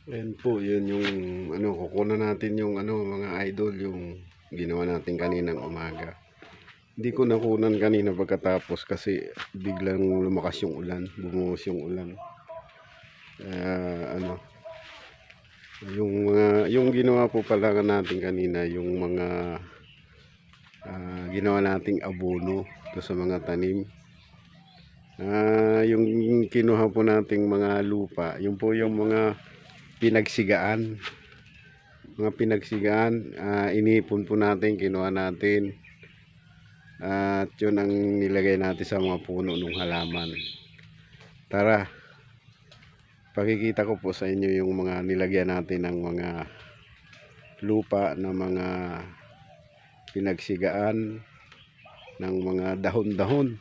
Ayan po, yun yung kukunan natin yung mga idol, yung ginawa natin kaninang umaga. Hindi ko nakunan kanina pagkatapos kasi biglang lumakas yung ulan, bumuhos yung ulan. Yung ginawa po pala natin kanina, yung mga ginawa nating abono to sa mga tanim. Yung kinuha po nating mga lupa, yung po yung mga pinagsigaan. Inipon po natin, kinuha natin. At yun ang nilagay natin sa mga puno ng halaman. Tara, pakikita ko po sa inyo yung mga nilagyan natin ng mga lupa na mga pinagsigaan ng mga dahon-dahon.